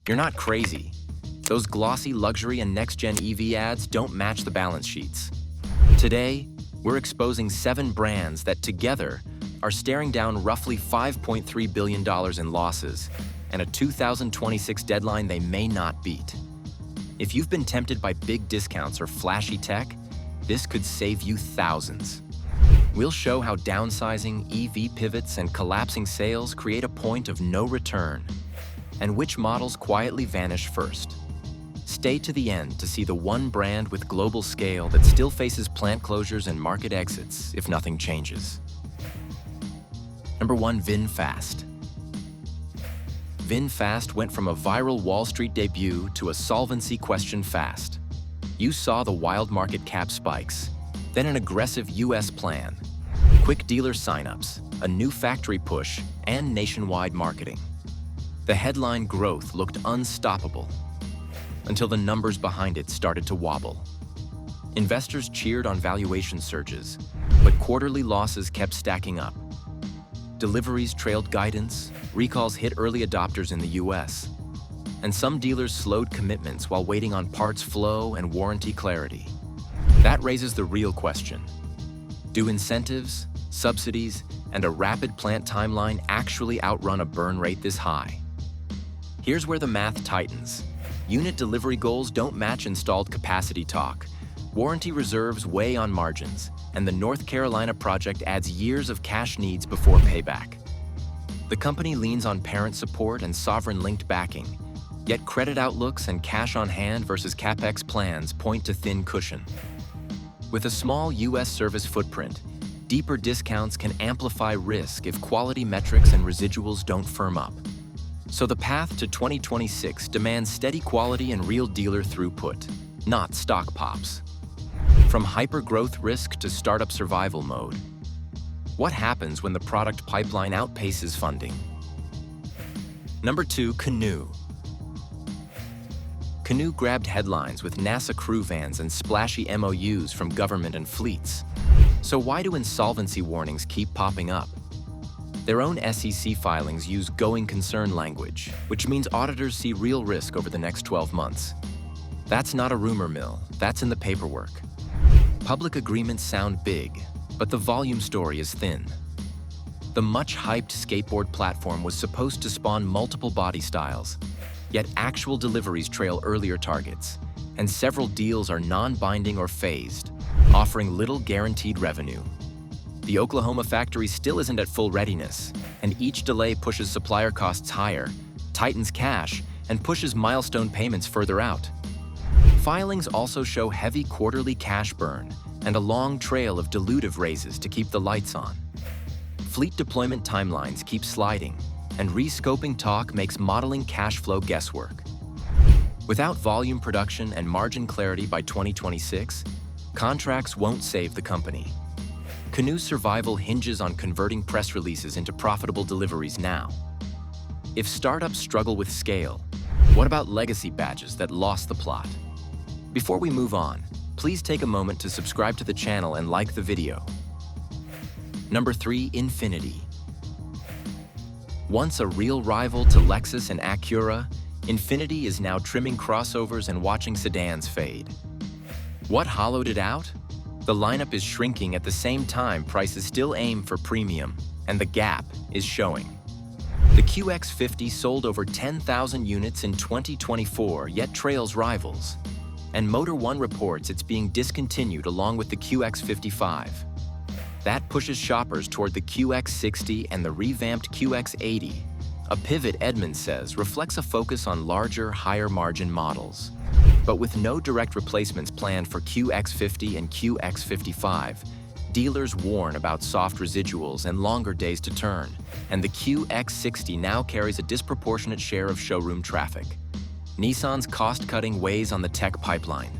You're not crazy. Those glossy luxury and next-gen EV ads don't match the balance sheets. Today, we're exposing 7 brands that together are staring down roughly $5.3 billion in losses and a 2026 deadline they may not beat. If you've been tempted by big discounts or flashy tech, this could save you thousands. We'll show how downsizing, EV pivots, and collapsing sales create a point of no return, and which models quietly vanish first. Stay to the end to see the one brand with global scale that still faces plant closures and market exits if nothing changes. Number 1, VinFast. VinFast went from a viral Wall Street debut to a solvency question fast. You saw the wild market cap spikes, then an aggressive US plan, quick dealer signups, a new factory push, and nationwide marketing. The headline growth looked unstoppable until the numbers behind it started to wobble. Investors cheered on valuation surges, but quarterly losses kept stacking up. Deliveries trailed guidance, recalls hit early adopters in the US, and some dealers slowed commitments while waiting on parts flow and warranty clarity. That raises the real question. Do incentives, subsidies, and a rapid plant timeline actually outrun a burn rate this high? Here's where the math tightens. Unit delivery goals don't match installed capacity talk. Warranty reserves weigh on margins, and the North Carolina project adds years of cash needs before payback. The company leans on parent support and sovereign-linked backing, yet credit outlooks and cash on hand versus CapEx plans point to thin cushion. With a small US service footprint, deeper discounts can amplify risk if quality metrics and residuals don't firm up. So the path to 2026 demands steady quality and real dealer throughput, not stock pops. From hyper-growth risk to startup survival mode. What happens when the product pipeline outpaces funding? Number 2, Canoo. Canoo grabbed headlines with NASA crew vans and splashy MOUs from government and fleets. So why do insolvency warnings keep popping up? Their own SEC filings use going concern language, which means auditors see real risk over the next 12 months. That's not a rumor mill, that's in the paperwork. Public agreements sound big, but the volume story is thin. The much-hyped skateboard platform was supposed to spawn multiple body styles, yet actual deliveries trail earlier targets, and several deals are non-binding or phased, offering little guaranteed revenue. The Oklahoma factory still isn't at full readiness, and each delay pushes supplier costs higher, tightens cash, and pushes milestone payments further out. Filings also show heavy quarterly cash burn and a long trail of dilutive raises to keep the lights on. Fleet deployment timelines keep sliding, and rescoping talk makes modeling cash flow guesswork. Without volume production and margin clarity by 2026, contracts won't save the company. Canoo's survival hinges on converting press releases into profitable deliveries now. If startups struggle with scale, what about legacy badges that lost the plot? Before we move on, please take a moment to subscribe to the channel and like the video. Number 3, Infiniti. Once a real rival to Lexus and Acura, Infiniti is now trimming crossovers and watching sedans fade. What hollowed it out? The lineup is shrinking at the same time prices still aim for premium, and the gap is showing. The QX50 sold over 10,000 units in 2024, yet trails rivals. And Motor One reports it's being discontinued along with the QX55. That pushes shoppers toward the QX60 and the revamped QX80. A pivot, Edmunds says, reflects a focus on larger, higher-margin models. But with no direct replacements planned for QX50 and QX55, dealers warn about soft residuals and longer days to turn, and the QX60 now carries a disproportionate share of showroom traffic. Nissan's cost-cutting weighs on the tech pipeline.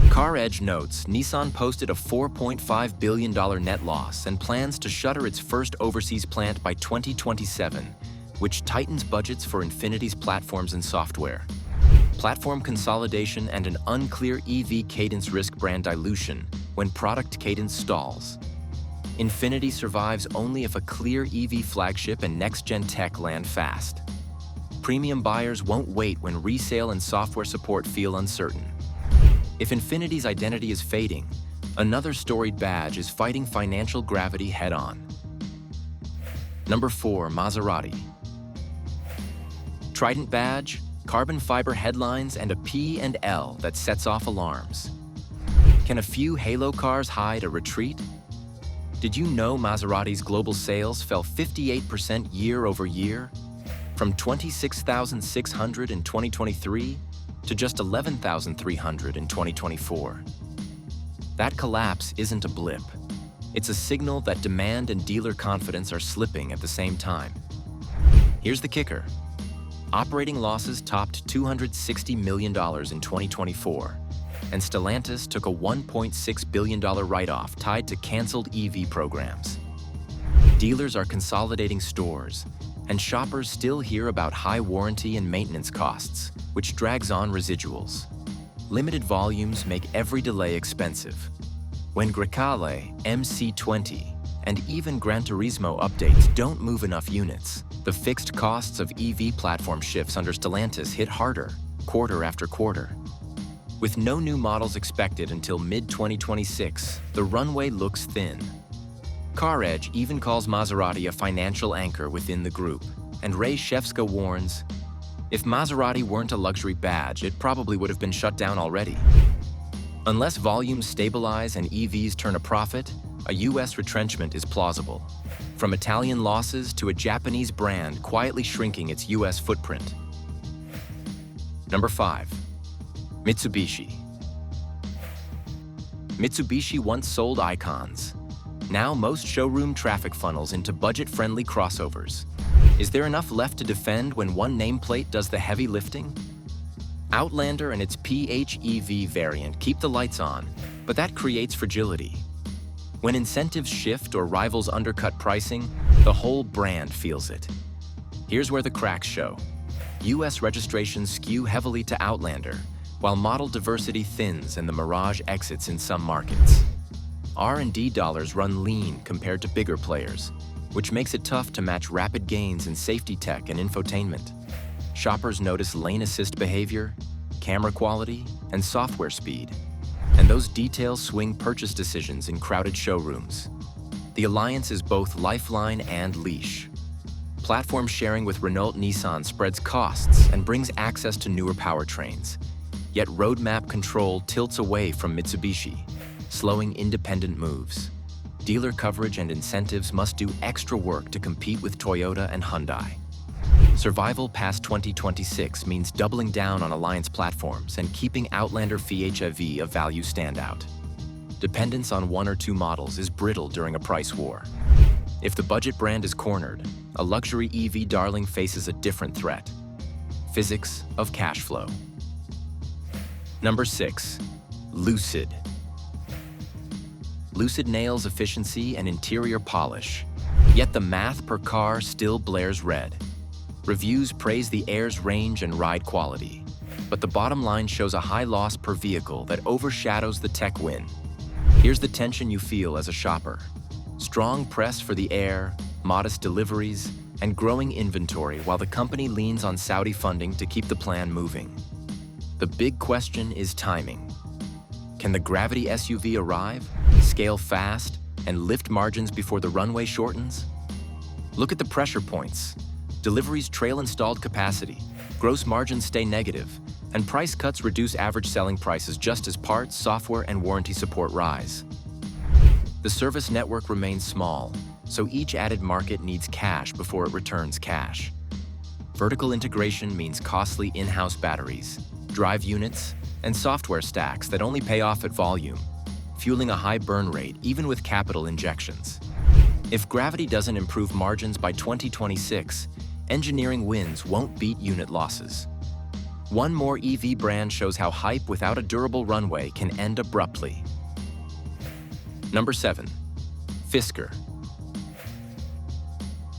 CarEdge notes Nissan posted a $4.5 billion net loss and plans to shutter its first overseas plant by 2027, which tightens budgets for Infiniti's platforms and software. Platform consolidation and an unclear EV cadence risk brand dilution when product cadence stalls. Infiniti survives only if a clear EV flagship and next-gen tech land fast. Premium buyers won't wait when resale and software support feel uncertain. If Infiniti's identity is fading, another storied badge is fighting financial gravity head-on. Number 4, Maserati. Trident badge, carbon fiber headlines, and a P and L that sets off alarms. Can a few halo cars hide a retreat? Did you know Maserati's global sales fell 58% year-over-year? From 26,600 in 2023 to just 11,300 in 2024. That collapse isn't a blip. It's a signal that demand and dealer confidence are slipping at the same time. Here's the kicker. Operating losses topped $260 million in 2024, and Stellantis took a $1.6 billion write-off tied to canceled EV programs. Dealers are consolidating stores, and shoppers still hear about high warranty and maintenance costs, which drags on residuals. Limited volumes make every delay expensive. When Grecale, MC20, and even Gran Turismo updates don't move enough units, the fixed costs of EV platform shifts under Stellantis hit harder, quarter after quarter. With no new models expected until mid-2026, the runway looks thin. CarEdge even calls Maserati a financial anchor within the group, and Ray Shefska warns, if Maserati weren't a luxury badge, it probably would have been shut down already. Unless volumes stabilize and EVs turn a profit, a US retrenchment is plausible. From Italian losses to a Japanese brand quietly shrinking its US footprint. Number 5. Mitsubishi. Mitsubishi once sold icons. Now most showroom traffic funnels into budget-friendly crossovers. Is there enough left to defend when one nameplate does the heavy lifting? Outlander and its PHEV variant keep the lights on, but that creates fragility. When incentives shift or rivals undercut pricing, the whole brand feels it. Here's where the cracks show. US registrations skew heavily to Outlander, while model diversity thins and the Mirage exits in some markets. R&D dollars run lean compared to bigger players, which makes it tough to match rapid gains in safety tech and infotainment. Shoppers notice lane assist behavior, camera quality, and software speed, and those details swing purchase decisions in crowded showrooms. The alliance is both lifeline and leash. Platform sharing with Renault-Nissan spreads costs and brings access to newer powertrains, yet roadmap control tilts away from Mitsubishi, slowing independent moves. Dealer coverage and incentives must do extra work to compete with Toyota and Hyundai. Survival past 2026 means doubling down on alliance platforms and keeping Outlander PHEV a value standout. Dependence on one or two models is brittle during a price war. If the budget brand is cornered, a luxury EV darling faces a different threat. Physics of cash flow. Number 6. Lucid. Lucid nails efficiency and interior polish, yet the math per car still blares red. Reviews praise the Air's range and ride quality, but the bottom line shows a high loss per vehicle that overshadows the tech win. Here's the tension you feel as a shopper. Strong press for the Air, modest deliveries, and growing inventory while the company leans on Saudi funding to keep the plan moving. The big question is timing. Can the Gravity SUV arrive, scale fast, and lift margins before the runway shortens? Look at the pressure points. Deliveries trail installed capacity, gross margins stay negative, and price cuts reduce average selling prices just as parts, software, and warranty support rise. The service network remains small, so each added market needs cash before it returns cash. Vertical integration means costly in-house batteries, drive units, and software stacks that only pay off at volume, fueling a high burn rate even with capital injections. If Gravity doesn't improve margins by 2026, engineering wins won't beat unit losses. One more EV brand shows how hype without a durable runway can end abruptly. Number 7. Fisker.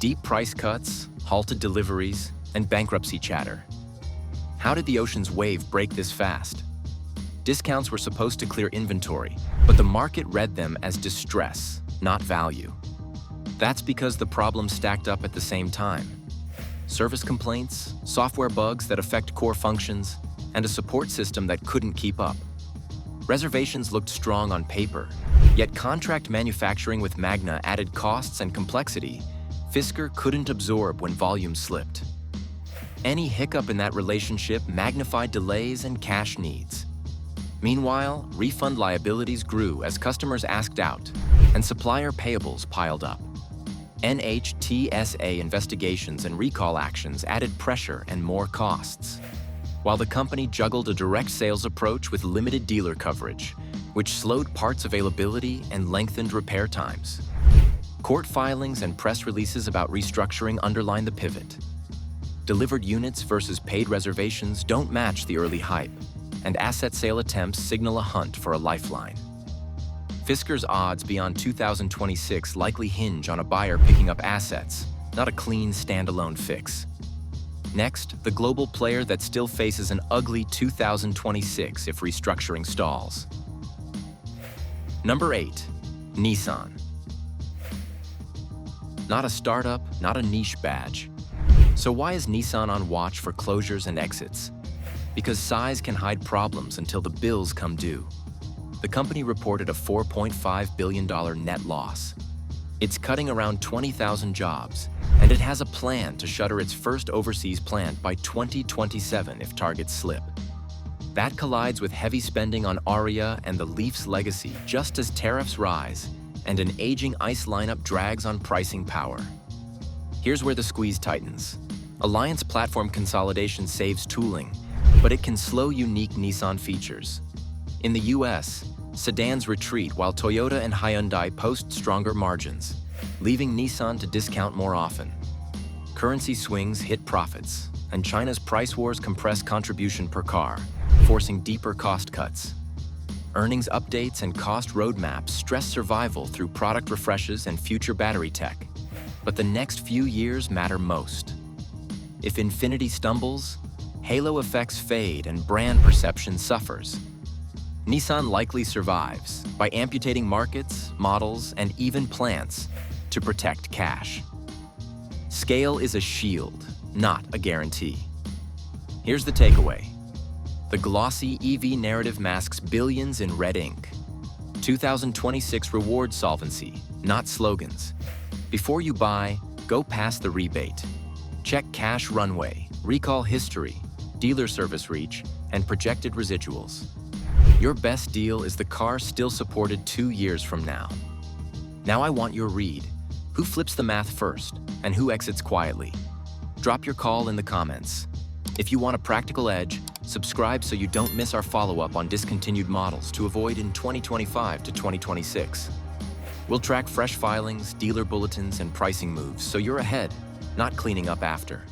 Deep price cuts, halted deliveries, and bankruptcy chatter. How did the ocean's wave break this fast? Discounts were supposed to clear inventory, but the market read them as distress, not value. That's because the problems stacked up at the same time. service complaints, software bugs that affect core functions, and a support system that couldn't keep up. Reservations looked strong on paper, yet contract manufacturing with Magna added costs and complexity Fisker couldn't absorb when volume slipped. Any hiccup in that relationship magnified delays and cash needs. Meanwhile, refund liabilities grew as customers asked out, and supplier payables piled up. NHTSA investigations and recall actions added pressure and more costs, while the company juggled a direct sales approach with limited dealer coverage, which slowed parts availability and lengthened repair times. Court filings and press releases about restructuring underline the pivot. Delivered units versus paid reservations don't match the early hype, and asset sale attempts signal a hunt for a lifeline. Fisker's odds beyond 2026 likely hinge on a buyer picking up assets, not a clean standalone fix. Next, the global player that still faces an ugly 2026 if restructuring stalls. Number 8, Nissan. Not a startup, not a niche badge. So why is Nissan on watch for closures and exits? Because size can hide problems until the bills come due. The company reported a $4.5 billion net loss. It's cutting around 20,000 jobs, and it has a plan to shutter its first overseas plant by 2027 if targets slip. That collides with heavy spending on Aria and the Leaf's legacy just as tariffs rise and an aging ICE lineup drags on pricing power. Here's where the squeeze tightens. Alliance platform consolidation saves tooling, but it can slow unique Nissan features. In the US, sedans retreat while Toyota and Hyundai post stronger margins, leaving Nissan to discount more often. Currency swings hit profits, and China's price wars compress contribution per car, forcing deeper cost cuts. Earnings updates and cost roadmaps stress survival through product refreshes and future battery tech. But the next few years matter most. If Infiniti stumbles, halo effects fade and brand perception suffers. Nissan likely survives by amputating markets, models, and even plants to protect cash. Scale is a shield, not a guarantee. Here's the takeaway. The glossy EV narrative masks billions in red ink. 2026 rewards solvency, not slogans. Before you buy, go past the rebate. Check cash runway, recall history, dealer service reach, and projected residuals. Your best deal is the car still supported 2 years from now. Now I want your read. Who flips the math first, and who exits quietly? Drop your call in the comments. If you want a practical edge, subscribe so you don't miss our follow-up on discontinued models to avoid in 2025 to 2026. We'll track fresh filings, dealer bulletins, and pricing moves so you're ahead, not cleaning up after.